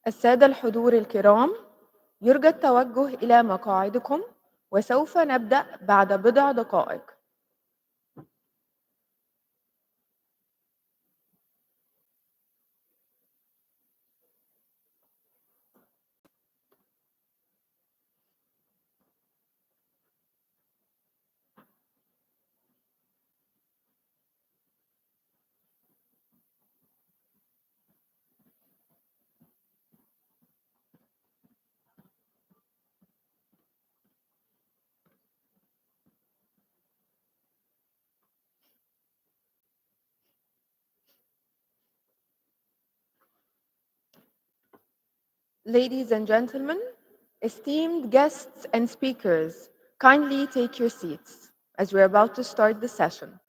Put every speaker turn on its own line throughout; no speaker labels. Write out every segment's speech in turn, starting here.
السادة الحضور الكرام، يرجى التوجه إلى مقاعدكم وسوف نبدأ بعد بضع دقائق. Ladies and gentlemen, esteemed guests and speakers, kindly take your seats as we're about to start the session.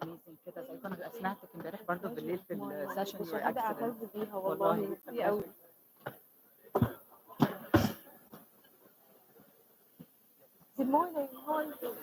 اميزنج كده زي انا سمعتك امبارح برضه بالليل في السيشن يور اكسلنت
بيها والله ميرسي قوي. Good morning. How are you?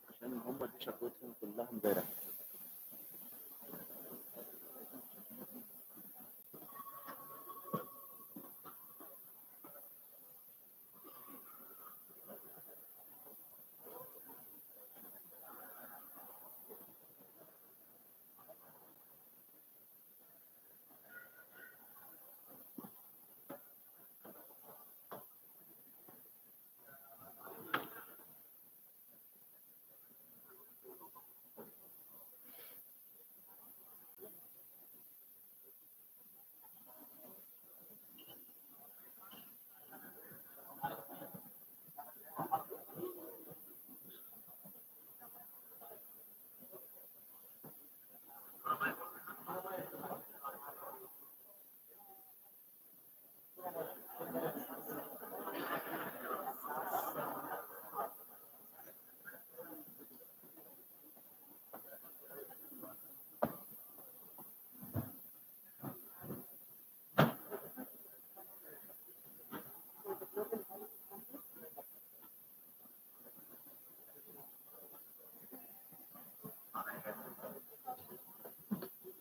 عشان هم دي شكوتهم كلها امبارح.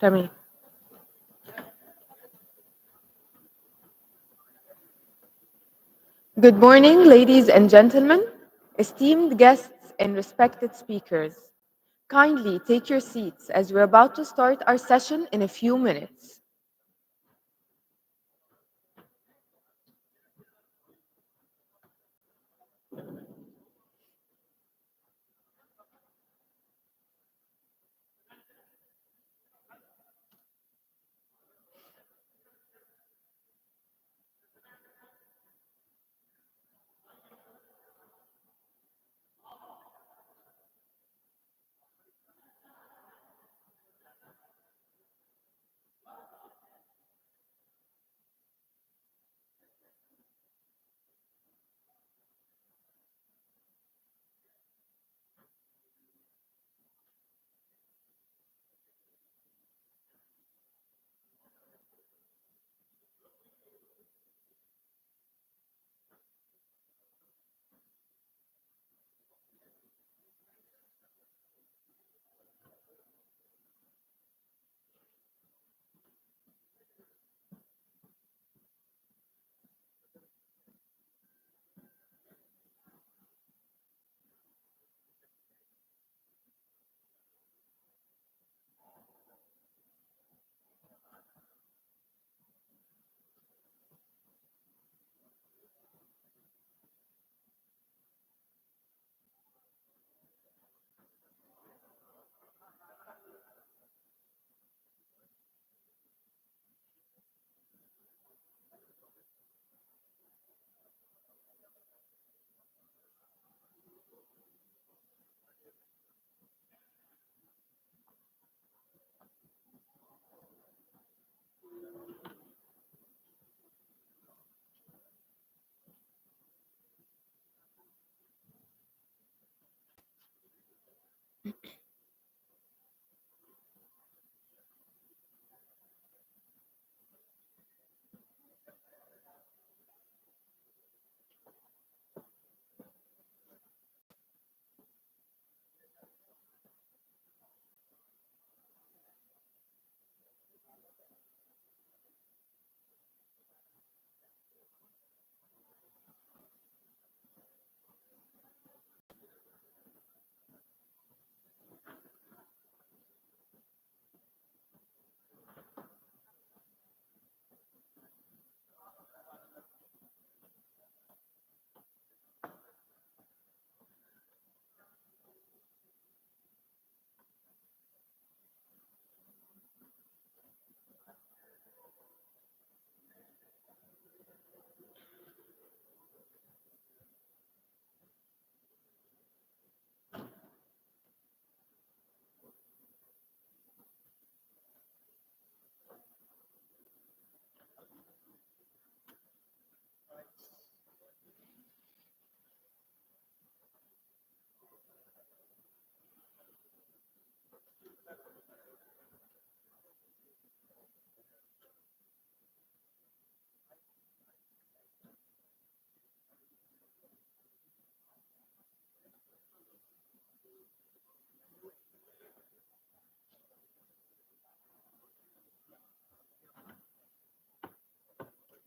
تمام. Good morning, ladies and gentlemen, esteemed guests and respected speakers. Kindly take your seats as we're about to start our session in a few minutes.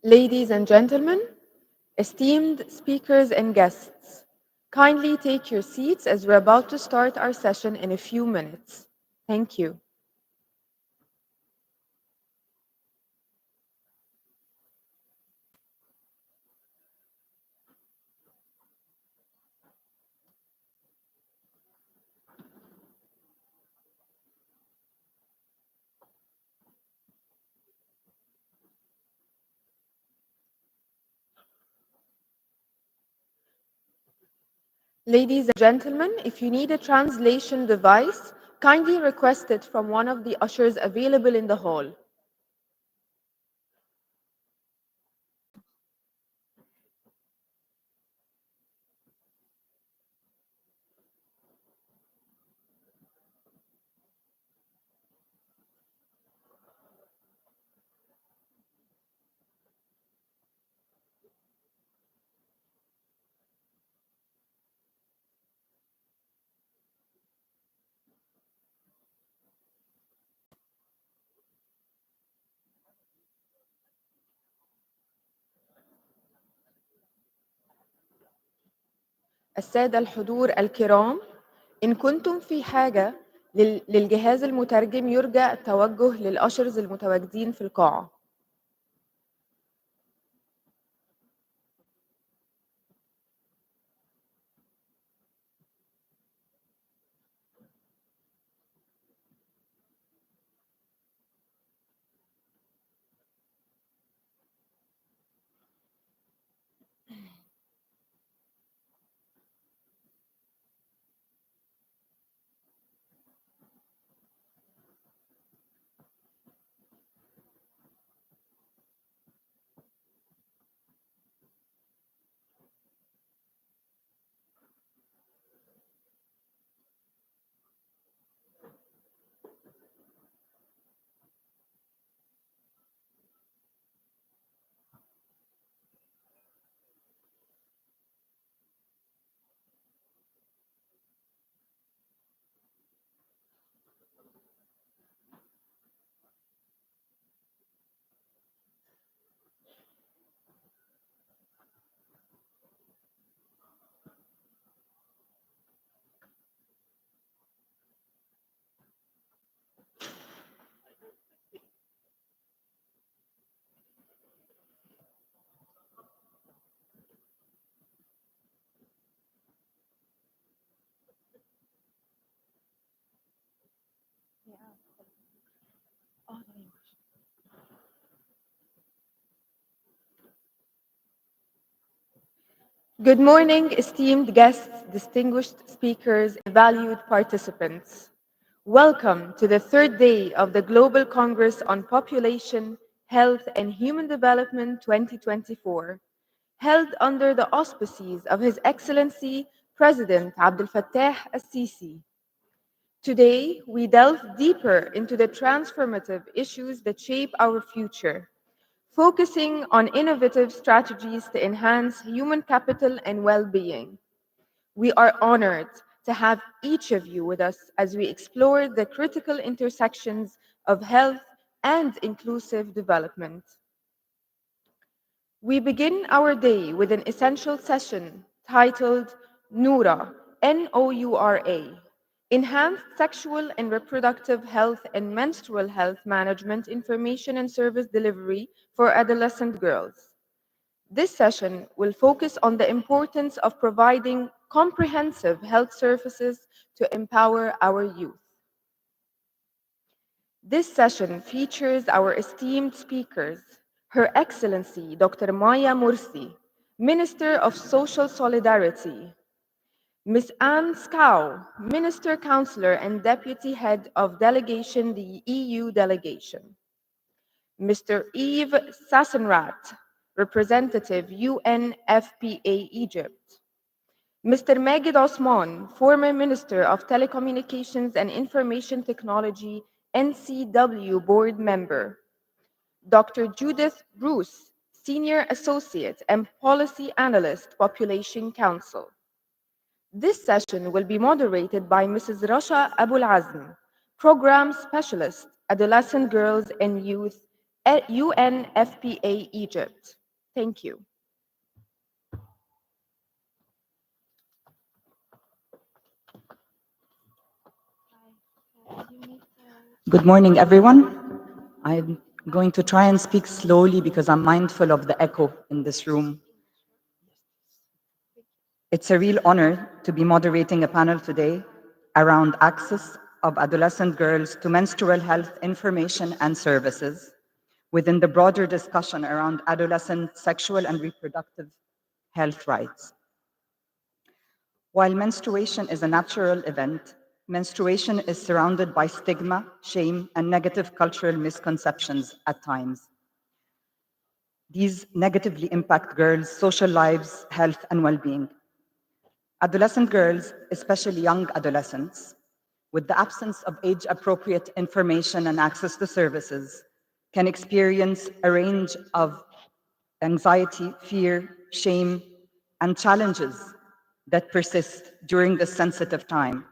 Ladies and gentlemen, esteemed speakers and guests, kindly take your seats as we're about to start our session in a few minutes. Thank you. Ladies and gentlemen, if you need a translation device, kindly request it from one of the ushers available in the hall. السادة الحضور الكرام، إن كنتم في حاجة للجهاز المترجم يرجى التوجه للأشرز المتواجدين في القاعة. Good morning, esteemed guests, distinguished speakers, and valued participants. Welcome to the third day of the Global Congress on Population, Health and Human Development 2024, held under the auspices of His Excellency President Abdel Fattah al-Sisi. Today, we delve deeper into the transformative issues that shape our future, focusing on innovative strategies to enhance human capital and well-being. We are honored to have each of you with us as we explore the critical intersections of health and inclusive development. We begin our day with an essential session titled NOURA, N-O-U-R-A, Enhanced Sexual and Reproductive Health and Menstrual Health Management Information and Service Delivery for Adolescent Girls. This session will focus on the importance of providing comprehensive health services to empower our youth. This session features our esteemed speakers, Her Excellency Dr. Maya Morsy, Minister of Social Solidarity, Ms. Anne Schouw, Minister Counselor and Deputy Head of Delegation, the EU Delegation, Mr. Yves Sassenrath, Representative UNFPA Egypt, Mr. Magued Osman, former Minister of Telecommunications and Information Technology, NCW Board Member, Dr. Judith Bruce, Senior Associate and Policy Analyst, Population Council. This session will be moderated by Mrs. Rasha Abouelazm, Program Specialist, Adolescent Girls and Youth at UNFPA Egypt. Thank you.
Good morning, everyone. I'm going to try and speak slowly because I'm mindful of the echo in this room. It's a real honor to be moderating a panel today around access of adolescent girls to menstrual health information and services within the broader discussion around adolescent sexual and reproductive health rights. While menstruation is a natural event, menstruation is surrounded by stigma, shame, and negative cultural misconceptions at times. These negatively impact girls' social lives, health, and well-being. Adolescent girls, especially young adolescents, with the absence of age-appropriate information and access to services, can experience a range of anxiety, fear, shame, and challenges that persist during this sensitive time.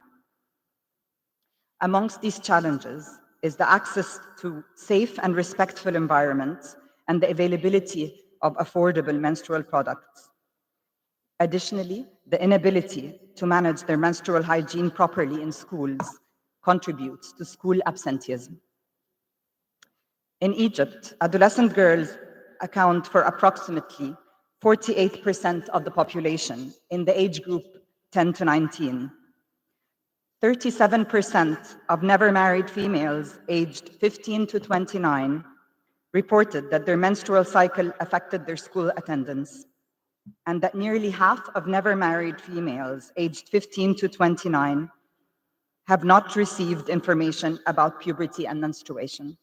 Amongst these challenges is the access to safe and respectful environments and the availability of affordable menstrual products. Additionally, the inability to manage their menstrual hygiene properly in schools contributes to school absenteeism. In Egypt, adolescent girls account for approximately 48% of the population in the age group 10 to 19. 37% of never married females aged 15 to 29 reported that their menstrual cycle affected their school attendance, and that nearly half of never married females aged 15 to 29 have not received information about puberty and menstruation.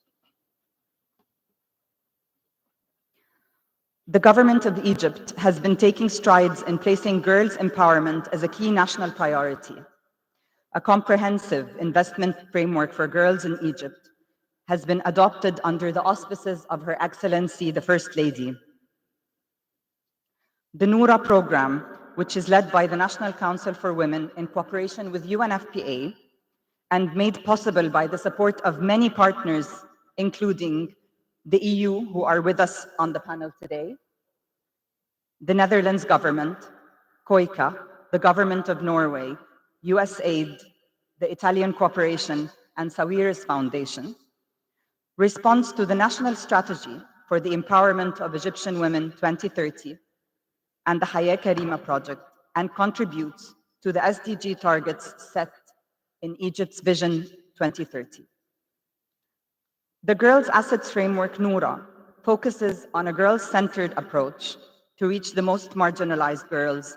The government of Egypt has been taking strides in placing girls' empowerment as a key national priority. A comprehensive investment framework for girls in Egypt has been adopted under the auspices of Her Excellency, the First Lady. The NOURA program, which is led by the National Council for Women in cooperation with UNFPA and made possible by the support of many partners, including the EU, who are with us on the panel today, the Netherlands government, COICA, the government of Norway, USAID, the Italian Cooperation, and Sawiris Foundation, responds to the National Strategy for the Empowerment of Egyptian Women 2030 and the Hayya Karima project, and contributes to the SDG targets set in Egypt's Vision 2030. The Girls' Assets Framework, NOURA, focuses on a girls-centered approach to reach the most marginalized girls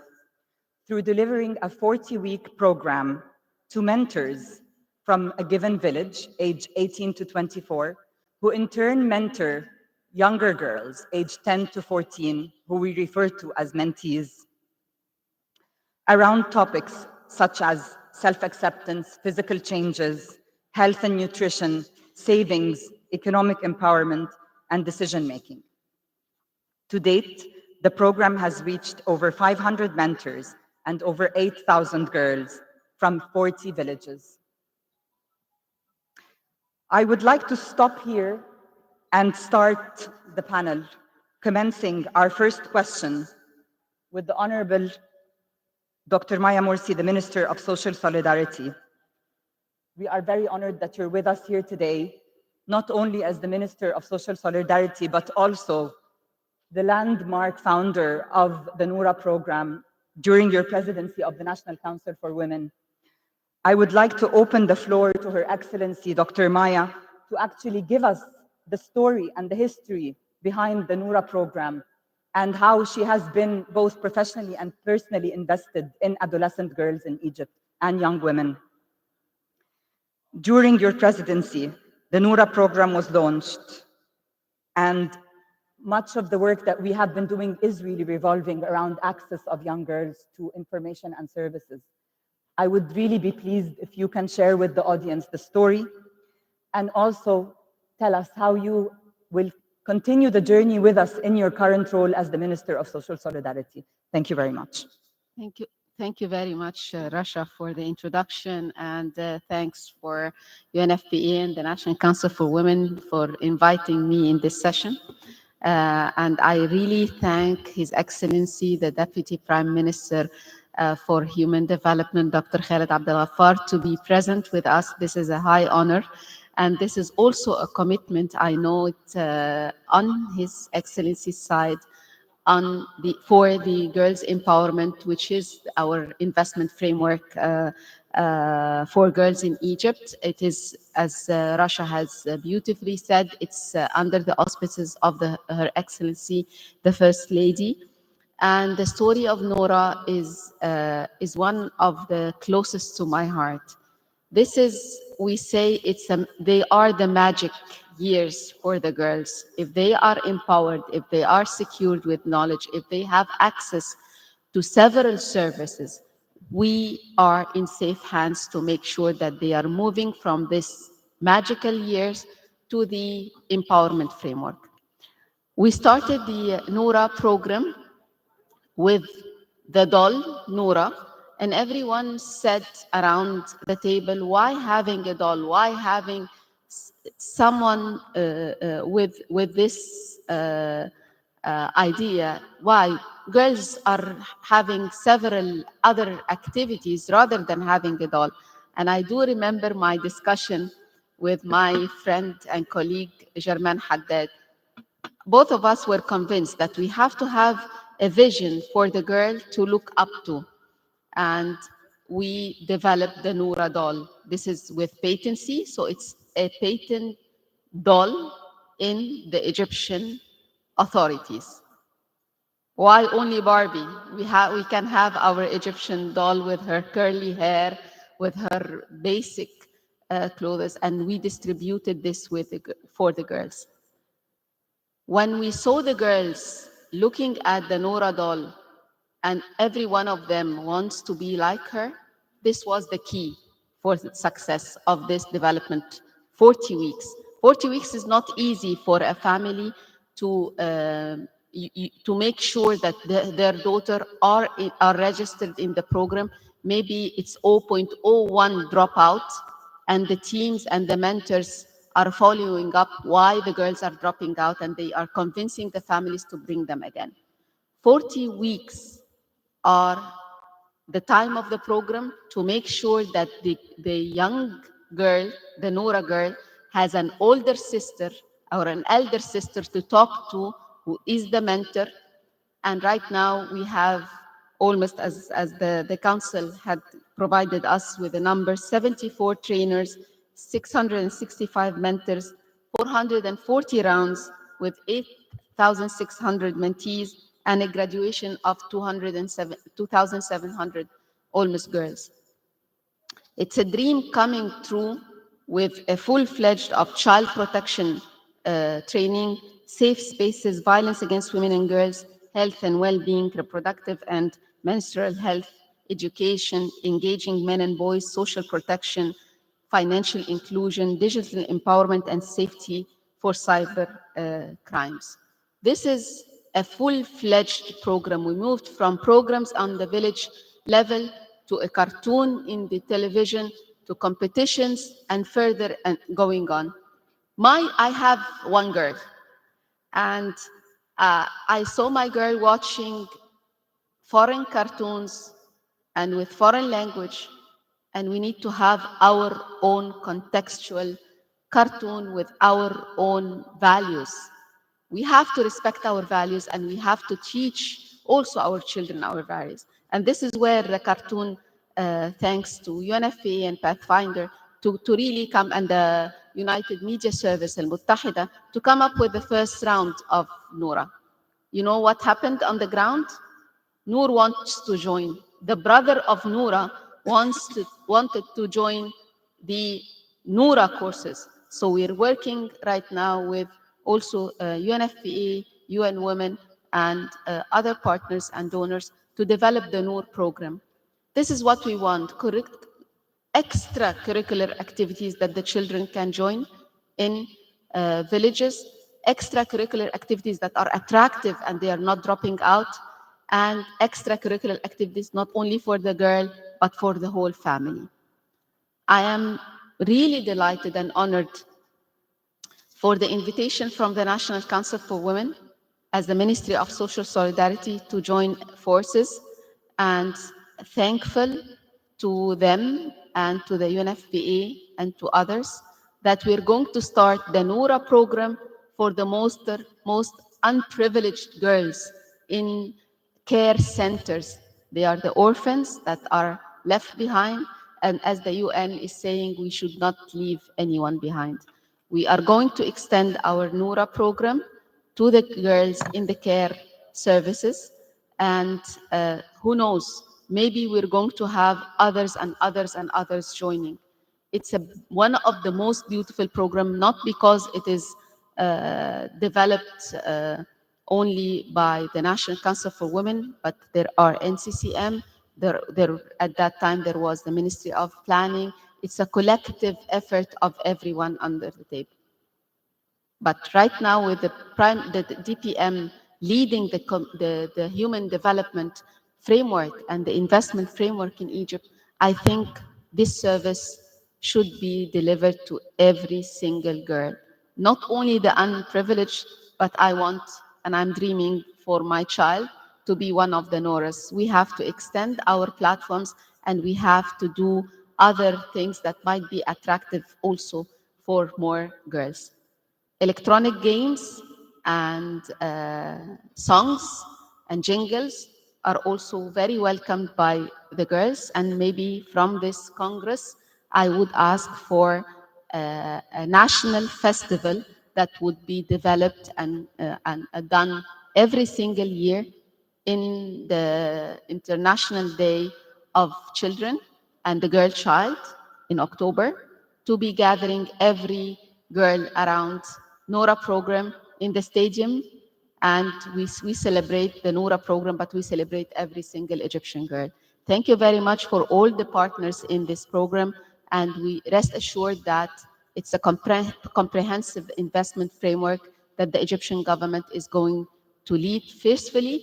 through delivering a 40-week program to mentors from a given village, age 18 to 24, who in turn mentor younger girls, age 10 to 14, who we refer to as mentees, around topics such as self-acceptance, physical changes, health and nutrition, savings, economic empowerment, and decision-making. To date, the program has reached over 500 mentors and over 8,000 girls from 40 villages. I would like to stop here and start the panel, commencing our first question with the Honorable Dr. Maya Morsy, the Minister of Social Solidarity. We are very honored that you're with us here today, not only as the Minister of Social Solidarity, but also the landmark founder of the NOURA program during your presidency of the National Council for Women. I would like to open the floor to Her Excellency, Dr. Maya, to actually give us the story and the history behind the NOURA program and how she has been both professionally and personally invested in adolescent girls in Egypt and young women. During your presidency, the NOURA program was launched, and much of the work that we have been doing is really revolving around access of young girls to information and services. I would really be pleased if you can share with the audience the story and also tell us how you will continue the journey with us in your current role as the Minister of Social Solidarity. Thank you very much.
Thank you. Thank you very much, Rasha, for the introduction, and thanks for UNFPA and the National Council for Women for inviting me in this session. And I really thank His Excellency, the Deputy Prime Minister for Human Development, Dr. Khaled Abdel Ghaffar, to be present with us. This is a high honor. And this is also a commitment, I know it, on His Excellency's side, for the girls' empowerment, which is our investment framework for girls in Egypt. It is, as Rasha has beautifully said, it's under the auspices of Her Excellency, the First Lady. And the story of NOURA is one of the closest to my heart. This is, we say, they are the magic years for the girls. If they are empowered, if they are secured with knowledge, if they have access to several services, we are in safe hands to make sure that they are moving from this magical years to the empowerment framework. We started the NOURA program with the doll, NOURA, and everyone said around the table, why having a doll? Why having someone with this idea why girls are having several other activities rather than having a doll. And I do remember my discussion with my friend and colleague, Germaine Haddad. Both of us were convinced that we have to have a vision for the girl to look up to. And we developed the NOURA doll. This is with patency, so it's a patent doll in the Egyptian authorities. Why only Barbie? We can have our Egyptian doll with her curly hair, with her basic clothes, and we distributed this for the girls. When we saw the girls looking at the NOURA doll, and every one of them wants to be like her, this was the key for the success of this development. 40 weeks. 40 weeks is not easy for a family to to make sure that their daughter are registered in the program. Maybe it's 0.01 dropout, and the teams and the mentors are following up why the girls are dropping out, and they are convincing the families to bring them again. 40 weeks are the time of the program to make sure that the young girl, the NOURA girl, has an older sister or an elder sister to talk to who is the mentor. And right now we have almost, as the council had provided us with the number, 74 trainers, 665 mentors, 440 rounds with 8,600 mentees, and a graduation of 2,700 almost girls. It's a dream coming true with a full-fledged of child protection training, safe spaces, violence against women and girls, health and well-being, reproductive and menstrual health, education, engaging men and boys, social protection, financial inclusion, digital empowerment, and safety for cyber crimes. This is a full-fledged program. We moved from programs on the village level to a cartoon in the television to competitions and further and going on. I have one girl, and I saw my girl watching foreign cartoons and with foreign language, and we need to have our own contextual cartoon with our own values. We have to respect our values, and we have to teach also our children our values. And this is where the cartoon, thanks to UNFPA and Pathfinder, to really come, and the United Media Service, Al-Muttahida, to come up with the first round of NOURA. You know what happened on the ground? Noor wants to join. The brother of Noura wanted to join the NOURA courses. So we're working right now with also UNFPA, UN Women, and other partners and donors to develop the NOUR program. This is what we want, extracurricular activities that the children can join in villages, extracurricular activities that are attractive and they are not dropping out, and extracurricular activities not only for the girl, but for the whole family. I am really delighted and honored for the invitation from the National Council for Women as the Ministry of Social Solidarity to join forces, and thankful to them and to the UNFPA and to others that we're going to start the NOURA program for the most unprivileged girls in care centers. They are the orphans that are left behind, and as the UN is saying, we should not leave anyone behind. We are going to extend our NOURA program to the girls in the care services, and who knows, maybe we're going to have others and others and others joining. It's one of the most beautiful programs, not because it is developed only by the National Council for Women, but there are NCCM, at that time there was the Ministry of Planning. It's a collective effort of everyone under the table. But right now, with the DPM leading the human development framework and the investment framework in Egypt, I think this service should be delivered to every single girl, not only the unprivileged, but I want and I'm dreaming for my child to be one of the NOURAs. We have to extend our platforms, and we have to do other things that might be attractive also for more girls. Electronic games and songs and jingles are also very welcomed by the girls, and maybe from this Congress, I would ask for a national festival that would be developed and done every single year in the International Day of Children and the Girl Child in October, to be gathering every girl around NOURA program in the stadium. And we celebrate the NOURA program, but we celebrate every single Egyptian girl. Thank you very much for all the partners in this program, and we rest assured that it's a comprehensive investment framework that the Egyptian government is going to lead fiercely,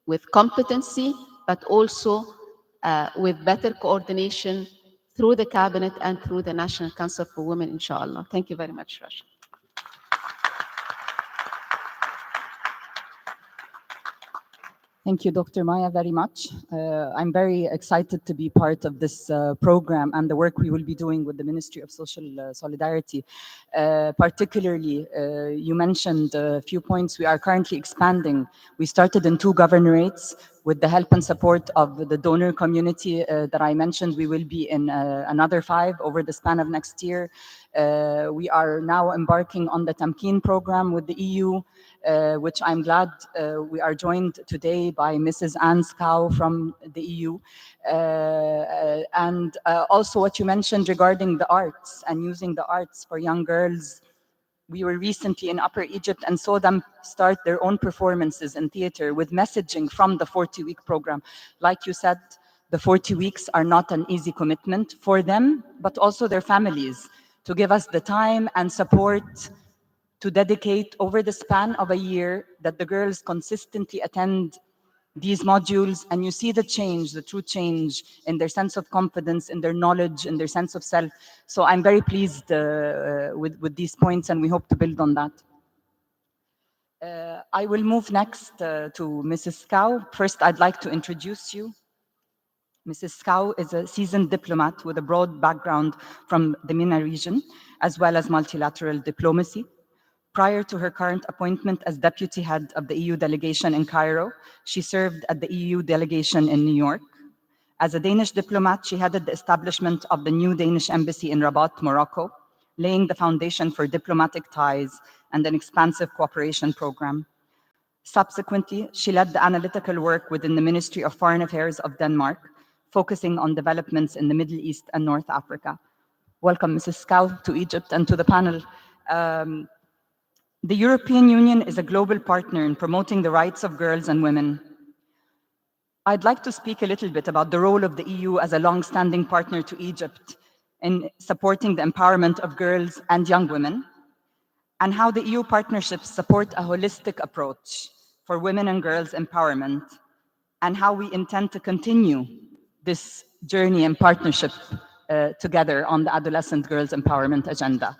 with competency, but also with better coordination through the cabinet and through the National Council for Women, inshallah. Thank you very much, Rasha.
Thank you, Dr. Maya, very much. I'm very excited to be part of this program and the work we will be doing with the Ministry of Social Solidarity. Particularly, you mentioned a few points. We are currently expanding. We started in 2 governorates. With the help and support of the donor community that I mentioned, we will be in another 5 over the span of next year. We are now embarking on the Tamkeen program with the EU, which I'm glad we are joined today by Mrs. Schouw from the EU. And also what you mentioned regarding the arts and using the arts for young girls. We were recently in Upper Egypt and saw them start their own performances in theater with messaging from the 40-week program. Like you said, the 40 weeks are not an easy commitment for them, but also their families, to give us the time and support to dedicate over the span of a year that the girls consistently attend these modules, and you see the change, the true change in their sense of confidence, in their knowledge, in their sense of self. So I'm very pleased with these points, and we hope to build on that. I will move next to Mrs. Schouw. First, I'd like to introduce you. Mrs. Schouw is a seasoned diplomat with a broad background from the MENA region, as well as multilateral diplomacy. Prior to her current appointment as deputy head of the EU delegation in Cairo, she served at the EU delegation in New York. As a Danish diplomat, she headed the establishment of the new Danish embassy in Rabat, Morocco, laying the foundation for diplomatic ties and an expansive cooperation program. Subsequently, she led the analytical work within the Ministry of Foreign Affairs of Denmark, focusing on developments in the Middle East and North Africa. Welcome, Mrs. Schouw, to Egypt and to the panel. The European Union is a global partner in promoting the rights of girls and women. I'd like to speak a little bit about the role of the EU as a long-standing partner to Egypt in supporting the empowerment of girls and young women, and how the EU partnerships support a holistic approach for women and girls empowerment, and how we intend to continue this journey and partnership together on the adolescent girls empowerment agenda.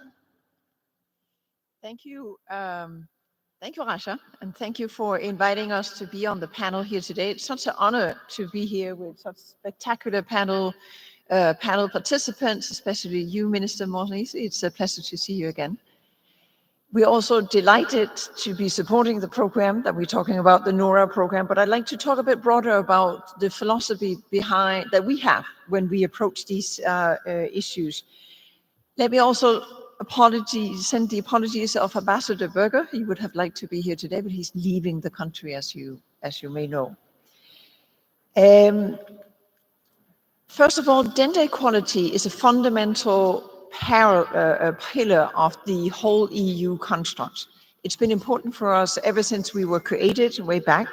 Thank you. Thank you, Rasha, and thank you for inviting us to be on the panel here today. It's such an honor to be here with such spectacular panel participants, especially you, Minister Morsy. It's a pleasure to see you again. We're also delighted to be supporting the program that we're talking about, the NOURA program, but I'd like to talk a bit broader about the philosophy behind that we have when we approach these issues. Let me also send the apologies of Ambassador Berger. He would have liked to be here today, but he's leaving the country, as you may know. First of all, gender equality is a fundamental pillar of the whole EU construct. It's been important for us ever since we were created way back,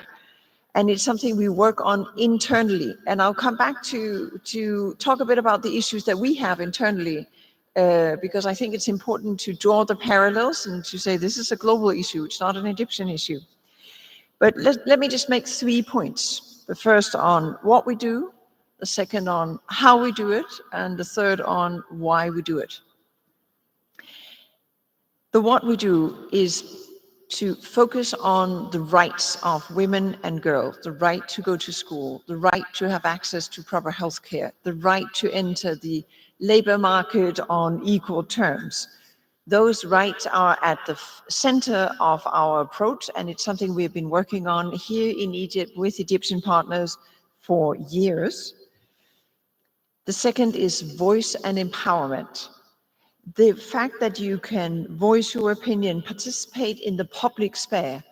and it's something we work on internally. And I'll come back to talk a bit about the issues that we have internally, because I think it's important to draw the parallels and to say this is a global issue, it's not an Egyptian issue. But let me just make 3 points. The first on what we do, the second on how we do it, and the third on why we do it. The what we do is to focus on the rights of women and girls, the right to go to school, the right to have access to proper health care, the right to enter the labor market on equal terms. Those rights are at the center of our approach, and it's something we've been working on here in Egypt with Egyptian partners for years. The second is voice and empowerment. The fact that you can voice your opinion, participate in the public sphere,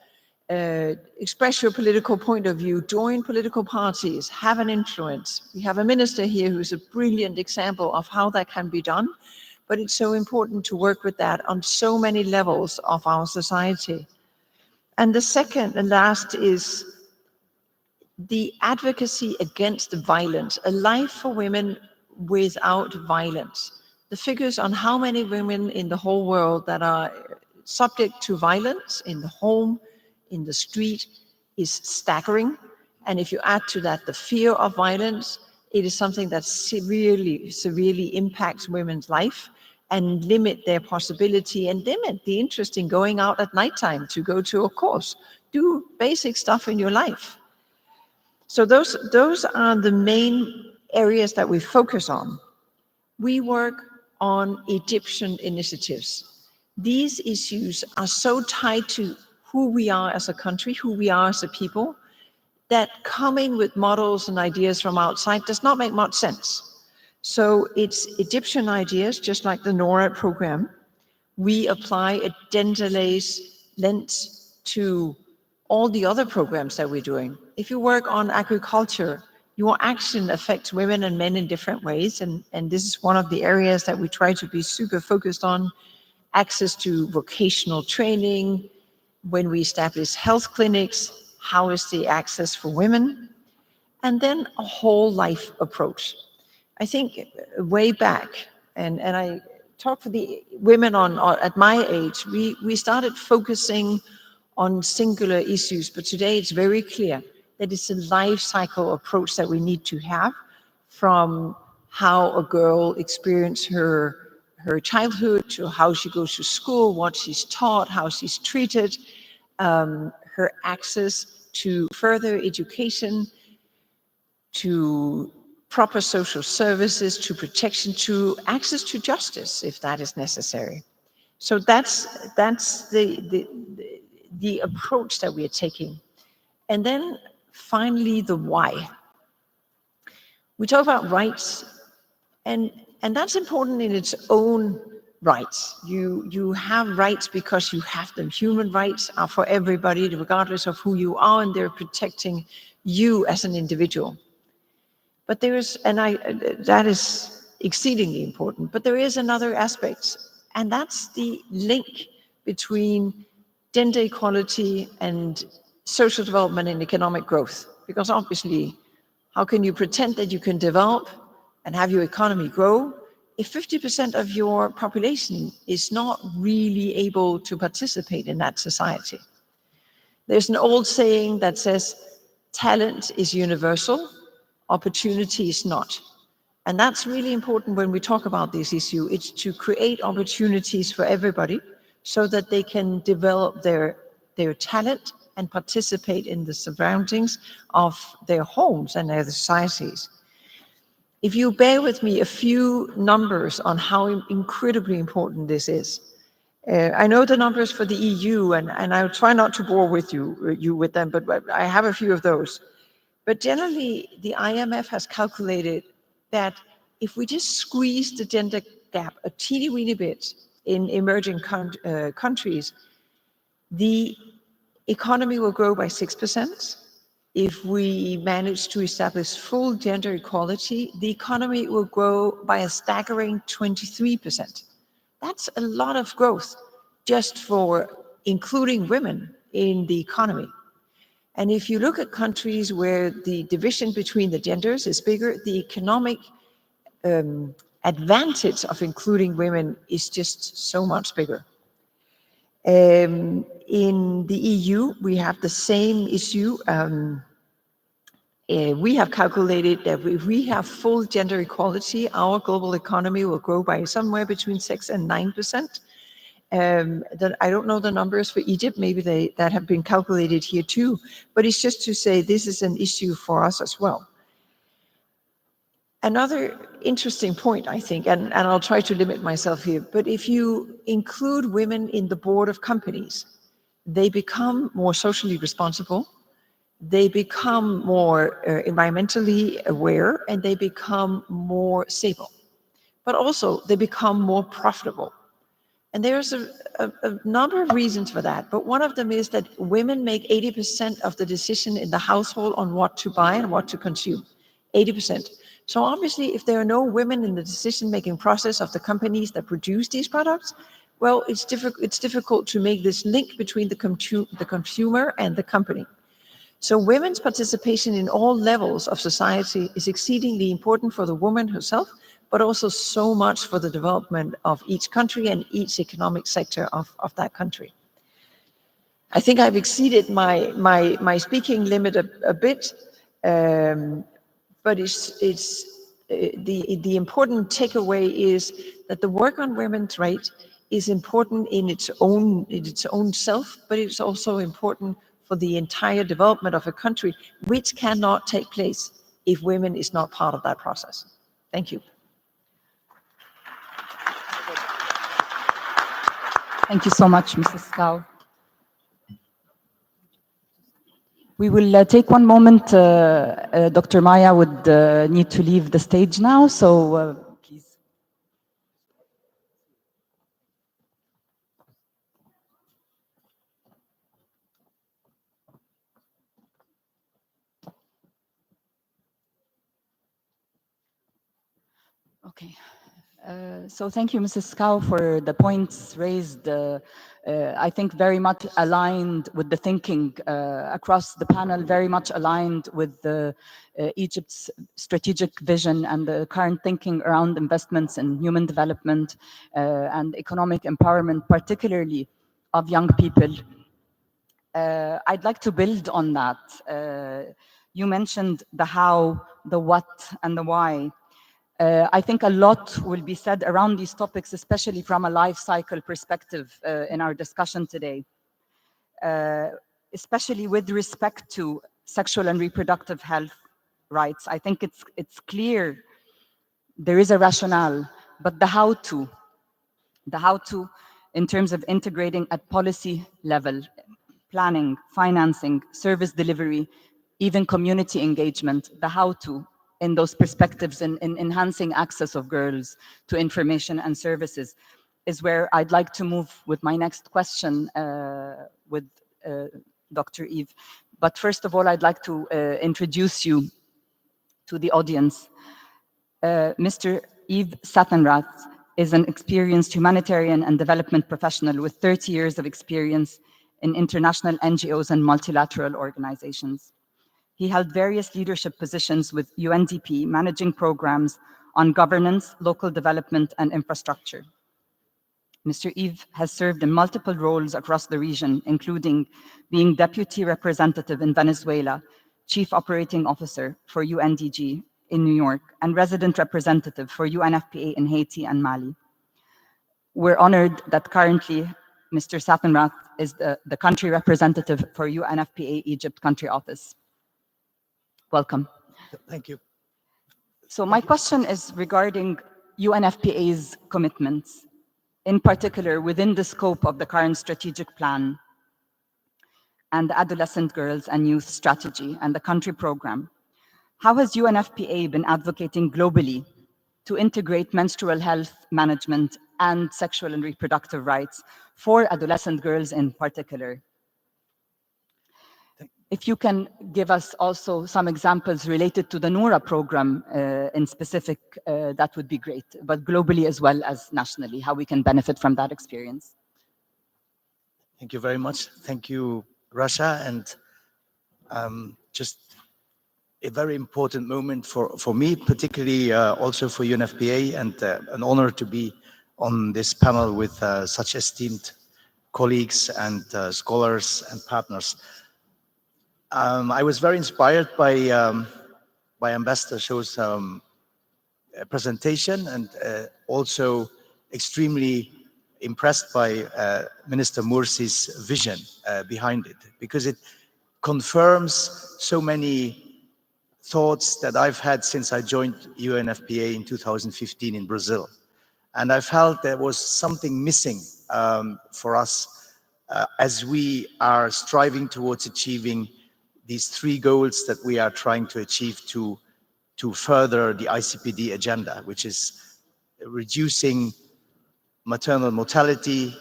express your political point of view, join political parties, have an influence. We have a minister here who's a brilliant example of how that can be done, but it's so important to work with that on so many levels of our society. And the second and last is the advocacy against violence, a life for women without violence. The figures on how many women in the whole world that are subject to violence in the home, in the street, is staggering. And if you add to that the fear of violence, it is something that severely impacts women's life and limit their possibility and limit the interest in going out at nighttime to go to a course, do basic stuff in your life. So those are the main areas that we focus on. We work on Egyptian initiatives. These issues are so tied to who we are as a country, who we are as a people, that coming with models and ideas from outside does not make much sense. So it's Egyptian ideas, just like the NOURA program. We apply a gender lens to all the other programs that we're doing. If you work on agriculture, your action affects women and men in different ways. And this is one of the areas that we try to be super focused on. Access to vocational training. When we establish health clinics, how is the access for women? And then a whole life approach. I think way back, and I talk for the women at my age, we started focusing on singular issues, but today it's very clear that it's a life cycle approach that we need to have, from how a girl experiences her childhood to how she goes to school, what she's taught, how she's treated, her access to further education, to proper social services, to protection, to access to justice if that is necessary. So that's the approach that we are taking. And then finally, the why. We talk about rights, and that's important in its own rights. You have rights because you have them. Human rights are for everybody, regardless of who you are, and they're protecting you as an individual. But there is, that is exceedingly important, but there is another aspect, and that's the link between gender equality and social development and economic growth. Because obviously, how can you pretend that you can develop and have your economy grow if 50% of your population is not really able to participate in that society? There's an old saying that says, talent is universal, opportunity is not. And that's really important when we talk about this issue. It's to create opportunities for everybody so that they can develop their talent and participate in the surroundings of their homes and their societies. If you bear with me, a few numbers on how incredibly important this is. I know the numbers for the EU, and I'll try not to bore you with them, but I have a few of those. But generally, the IMF has calculated that if we just squeeze the gender gap a teeny weeny bit in emerging countries, the economy will grow by 6%. If we manage to establish full gender equality, the economy will grow by a staggering 23%. That's a lot of growth just for including women in the economy. And if you look at countries where the division between the genders is bigger, the economic advantage of including women is just so much bigger. In the EU, we have the same issue. We have calculated that if we have full gender equality, our global economy will grow by somewhere between 6 and 9%. I don't know the numbers for Egypt, maybe that have been calculated here too, but it's just to say this is an issue for us as well. Another interesting point, I think, and I'll try to limit myself here, but if you include women in the board of companies, they become more socially responsible, they become more environmentally aware, and they become more stable. But also, they become more profitable. And there's a number of reasons for that, but one of them is that women make 80% of the decision in the household on what to buy and what to consume, 80%. So obviously, if there are no women in the decision-making process of the companies that produce these products, well, it's difficult to make this link between the consumer and the company. So women's participation in all levels of society is exceedingly important for the woman herself, but also so much for the development of each country and each economic sector of that country. I think I've exceeded my speaking limit a bit, but the important takeaway is that the work on women's rights is important in its own self, but it's also important for the entire development of a country, which cannot take place if women is not part of that process. Thank you.
Thank you so much, Mrs. Schouw. We will take one moment. Dr. Maya would need to leave the stage now, so please. Okay. So thank you, Mrs. Schouw, for the points raised. I think very much aligned with the thinking across the panel, very much aligned with Egypt's strategic vision and the current thinking around investments in human development and economic empowerment, particularly of young people. I'd like to build on that. You mentioned the how, the what, and the why. I think a lot will be said around these topics, especially from a life cycle perspective in our discussion today, especially with respect to sexual and reproductive health rights. I think it's clear there is a rationale, but the how to in terms of integrating at policy level, planning, financing, service delivery, even community engagement, the how to in those perspectives in enhancing access of girls to information and services is where I'd like to move with my next question with Dr. Yves. But first of all, I'd like to introduce you to the audience. Mr. Yves Sassenrath is an experienced humanitarian and development professional with 30 years of experience in international NGOs and multilateral organizations. He held various leadership positions with UNDP, managing programs on governance, local development, and infrastructure. Mr. Yves has served in multiple roles across the region, including being Deputy Representative in Venezuela, Chief Operating Officer for UNDG in New York, and Resident Representative for UNFPA in Haiti and Mali. We're honored that currently Mr. Sassenrath is the country representative for UNFPA Egypt Country Office. Welcome.
Thank you.
So my question is regarding UNFPA's commitments, in particular within the scope of the current strategic plan and the Adolescent Girls and Youth Strategy and the country program. How has UNFPA been advocating globally to integrate menstrual health management and sexual and reproductive rights for adolescent girls in particular? If you can give us also some examples related to the NOURA program in specific, that would be great, but globally as well as nationally, how we can benefit from that experience.
Thank you very much. Thank you, Rasha, and just a very important moment for me, particularly also for UNFPA, and an honor to be on this panel with such esteemed colleagues and scholars and partners. I was very inspired by Ambassador Schouw's presentation, and also extremely impressed by Minister Morsy's vision behind it, because it confirms so many thoughts that I've had since I joined UNFPA in 2015 in Brazil. And I felt there was something missing for us as we are striving towards achieving these 3 goals that we are trying to achieve to further the ICPD agenda, which is reducing maternal mortality,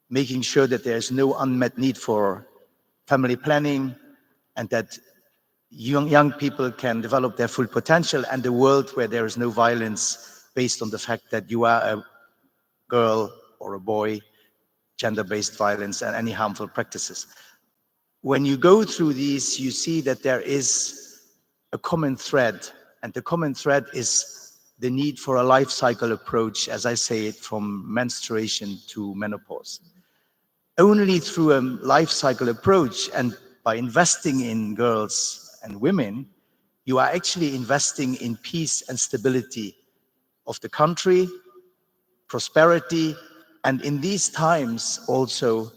making sure that there's no unmet need for family planning, and that young people can develop their full potential, and a world where there is no violence based on the fact that you are a girl or a boy, gender-based violence, and any harmful practices. When you go through these, you see that there is a common thread, and the common thread is the need for a life cycle approach, as I say it, from menstruation to menopause. Only through a life cycle approach and by investing in girls and women, you are actually investing in peace and stability of the country, prosperity, and in these times also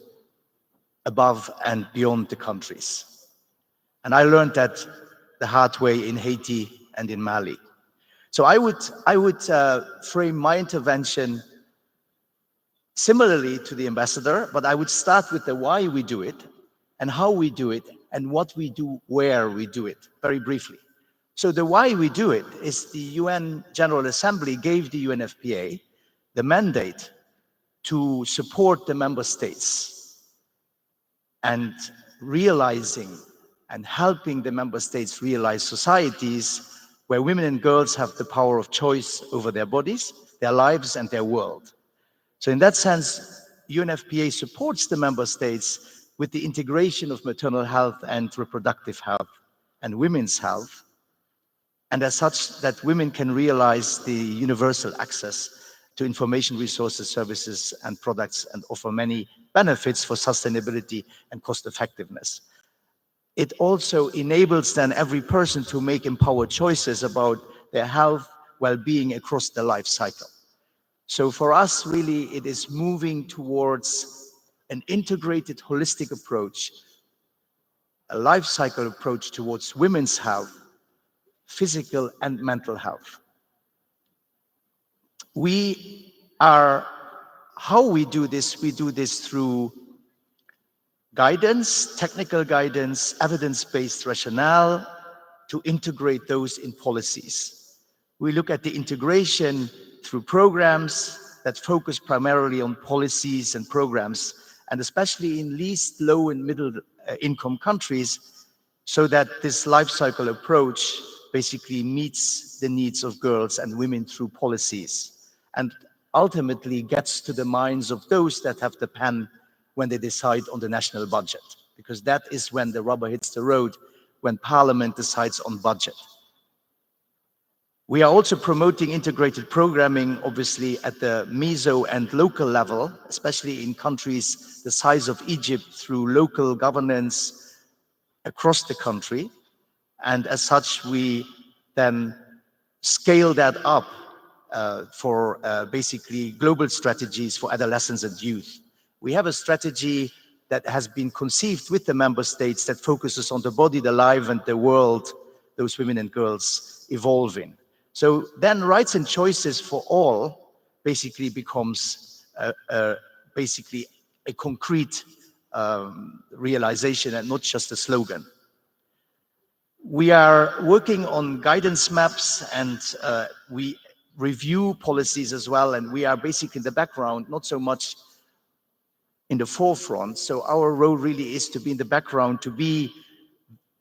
above and beyond the countries. And I learned that the hard way in Haiti and in Mali. So I would frame my intervention similarly to the ambassador, but I would start with the why we do it and how we do it and what we do, where we do it, very briefly. So the why we do it is the UN General Assembly gave the UNFPA the mandate to support the member states and realizing and helping the member states realize societies where women and girls have the power of choice over their bodies, their lives, and their world. So in that sense, UNFPA supports the member states with the integration of maternal health and reproductive health and women's health, and as such that women can realize the universal access to information resources, services, and products, and offer many benefits for sustainability and cost effectiveness. It also enables then every person to make empowered choices about their health, well-being across the life cycle. So for us, really, it is moving towards an integrated, holistic approach, a life cycle approach towards women's health, physical and mental health. How we do this through guidance, technical guidance, evidence-based rationale to integrate those in policies. We look at the integration through programs that focus primarily on policies and programs, and especially in least low and middle income countries, so that this life cycle approach basically meets the needs of girls and women through policies, and ultimately gets to the minds of those that have the pen when they decide on the national budget, because that is when the rubber hits the road, when Parliament decides on budget. We are also promoting integrated programming, obviously, at the meso and local level, especially in countries the size of Egypt, through local governance across the country. And as such, we then scale that up for basically global strategies for adolescents and youth. We have a strategy that has been conceived with the member states that focuses on the body, the life, and the world those women and girls evolve in. So then rights and choices for all basically becomes basically a concrete realization and not just a slogan. We are working on guidance maps, and we review policies as well, and we are basically in the background, not so much in the forefront. So our role really is to be in the background, to be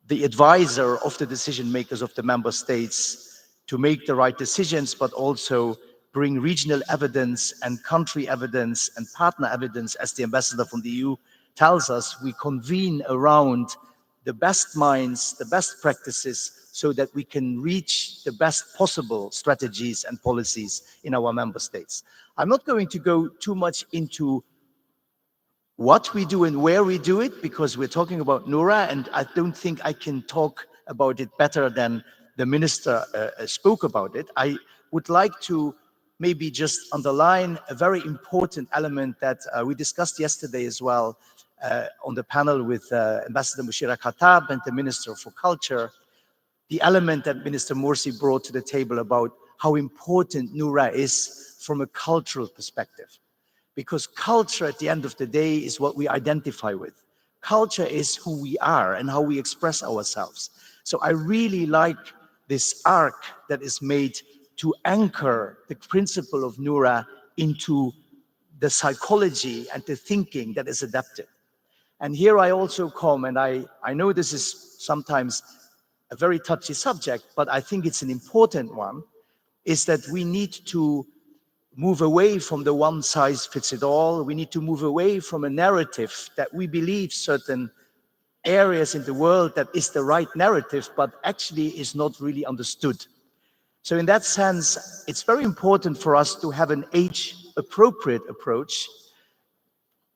the advisor of the decision makers of the member states to make the right decisions, but also bring regional evidence and country evidence and partner evidence. As the ambassador from the EU tells us, we convene around the best minds, the best practices, so that we can reach the best possible strategies and policies in our member states. I'm not going to go too much into what we do and where we do it, because we're talking about NOURA, and I don't think I can talk about it better than the minister spoke about it. I would like to maybe just underline a very important element that we discussed yesterday as well on the panel with Ambassador Mushira Khattab and the Minister for Culture, the element that Minister Morsy brought to the table about how important NOURA is from a cultural perspective. Because culture at the end of the day is what we identify with. Culture is who we are and how we express ourselves. So I really like this arc that is made to anchor the principle of NOURA into the psychology and the thinking that is adaptive. And here I also come, and I know this is sometimes a very touchy subject, but I think it's an important one, is that we need to move away from the one size fits it all. We need to move away from a narrative that we believe certain areas in the world that is the right narrative, but actually is not really understood. So in that sense, it's very important for us to have an age-appropriate approach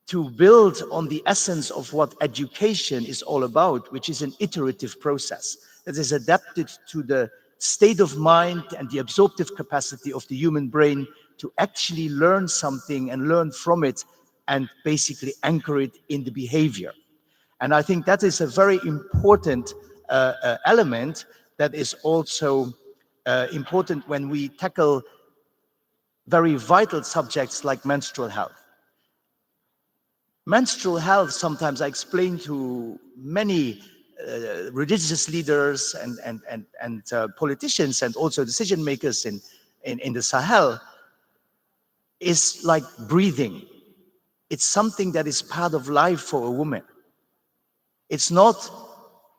to build on the essence of what education is all about, which is an iterative process that is adapted to the state of mind and the absorptive capacity of the human brain to actually learn something and learn from it and basically anchor it in the behavior. And I think that is a very important element that is also important when we tackle very vital subjects like menstrual health. Menstrual health, sometimes I explain to many religious leaders and politicians and also decision makers in the Sahel, is like breathing. It's something that is part of life for a woman. It's not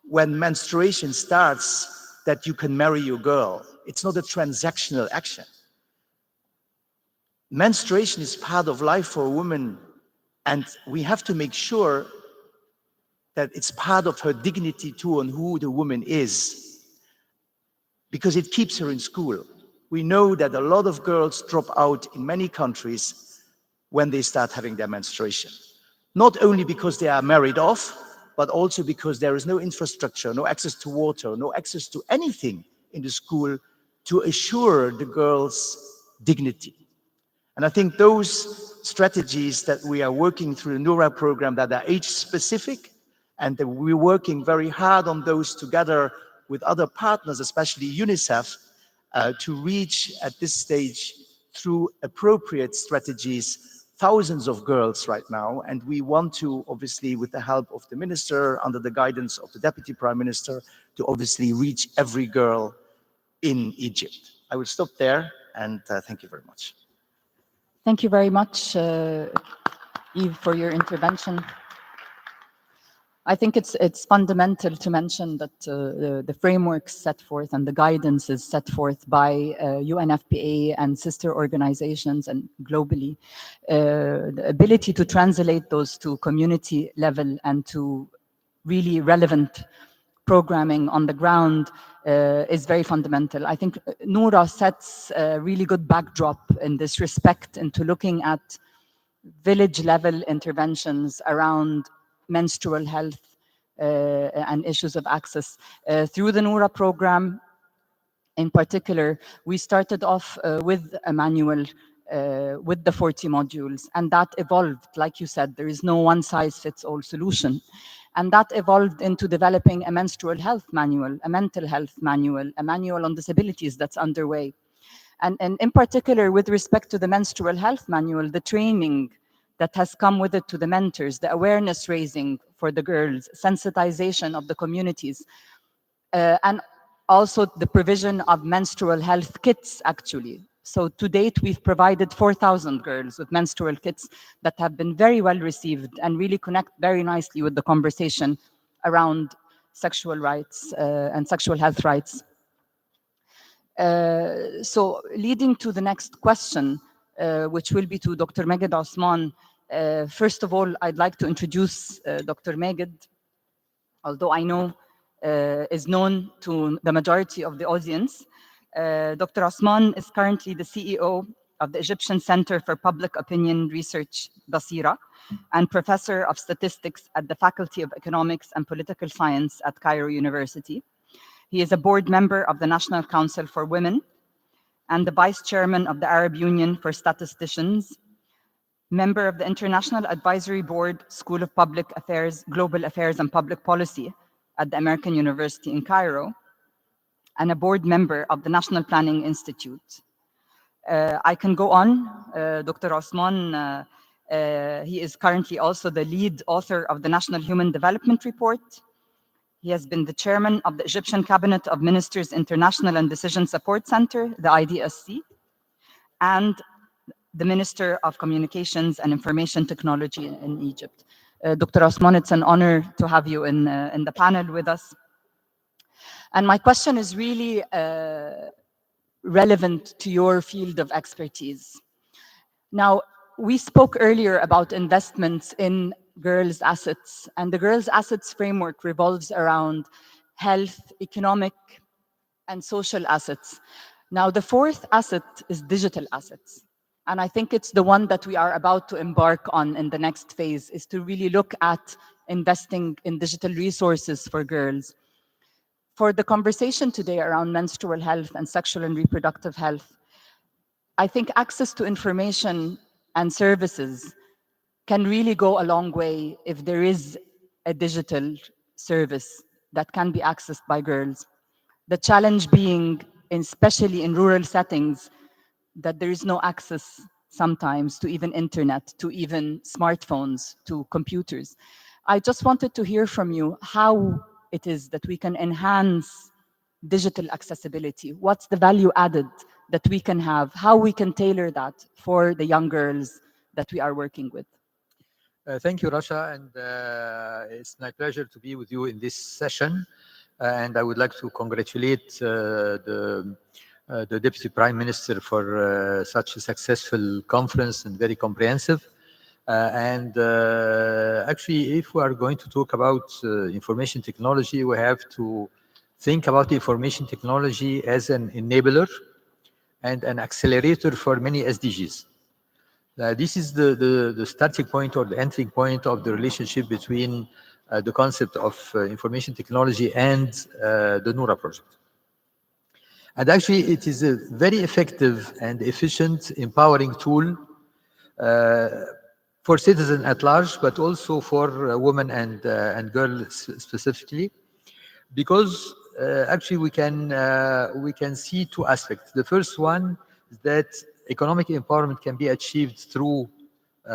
when menstruation starts that you can marry your girl. It's not a transactional action. Menstruation is part of life for a woman, and we have to make sure that it's part of her dignity too on who the woman is, because it keeps her in school. We know that a lot of girls drop out in many countries when they start having their menstruation. Not only because they are married off, but also because there is no infrastructure, no access to water, no access to anything in the school to assure the girls' dignity. And I think those strategies that we are working through the NOURA program that are age-specific, and that we're working very hard on those together with other partners, especially UNICEF, to reach at this stage through appropriate strategies thousands of girls right now. And we want to, obviously, with the help of the minister, under the guidance of the Deputy Prime Minister, to obviously reach every girl in Egypt. I will stop there, and thank you very much.
Thank you very much, Yves, for your intervention. I think it's fundamental to mention that the frameworks set forth and the guidance is set forth by UNFPA and sister organizations and globally. The ability to translate those to community level and to really relevant programming on the ground is very fundamental. I think NOURA sets a really good backdrop in this respect into looking at village level interventions around menstrual health and issues of access. Through the NOURA program, in particular, we started off with a manual with the 40 modules, and that evolved. Like you said, there is no one-size-fits-all solution. And that evolved into developing a menstrual health manual, a mental health manual, a manual on disabilities that's underway. And in particular, with respect to the menstrual health manual, the training that has come with it to the mentors, the awareness raising for the girls, sensitization of the communities, and also the provision of menstrual health kits, actually. So to date, we've provided 4,000 girls with menstrual kits that have been very well received and really connect very nicely with the conversation around sexual rights and sexual health rights. So leading to the next question, which will be to Dr. Magued Osman. First of all, I'd like to introduce Dr. Magued, although I know is known to the majority of the audience. Dr. Osman is currently the CEO of the Egyptian Center for Public Opinion Research, Basira, and Professor of Statistics at the Faculty of Economics and Political Science at Cairo University. He is a board member of the National Council for Women and the Vice Chairman of the Arab Union for Statisticians, member of the International Advisory Board, School of Public Affairs, Global Affairs and Public Policy at the American University in Cairo, and a board member of the National Planning Institute. I can go on. Dr. Osman, he is currently also the lead author of the National Human Development Report. He has been the chairman of the Egyptian Cabinet of Ministers International and Decision Support Center, the IDSC, and the Minister of Communications and Information Technology in Egypt. Dr. Osman, it's an honor to have you in the panel with us. And my question is really relevant to your field of expertise. Now, we spoke earlier about investments in girls' assets, and the girls' assets framework revolves around health, economic, and social assets. Now, the fourth asset is digital assets. And I think it's the one that we are about to embark on in the next phase, is to really look at investing in digital resources for girls. For the conversation today around menstrual health and sexual and reproductive health, I think access to information and services can really go a long way if there is a digital service that can be accessed by girls. The challenge being, especially in rural settings, that there is no access sometimes to even internet, to even smartphones, to computers. I just wanted to hear from you how it is that we can enhance digital accessibility. What's the value added that we can have? How we can tailor that for the young girls that we are working with?
Thank you, Rasha, and it's my pleasure to be with you in this session. And I would like to congratulate the Deputy Prime Minister for such a successful conference and very comprehensive. Actually, if we are going to talk about information technology, we have to think about information technology as an enabler and an accelerator for many SDGs. This is the starting point or the entry point of the relationship between the concept of information technology and the NOURA project. And actually, it is a very effective and efficient, empowering tool for citizens at large, but also for women and girls specifically, because actually we can see two aspects. The first one is that economic empowerment can be achieved through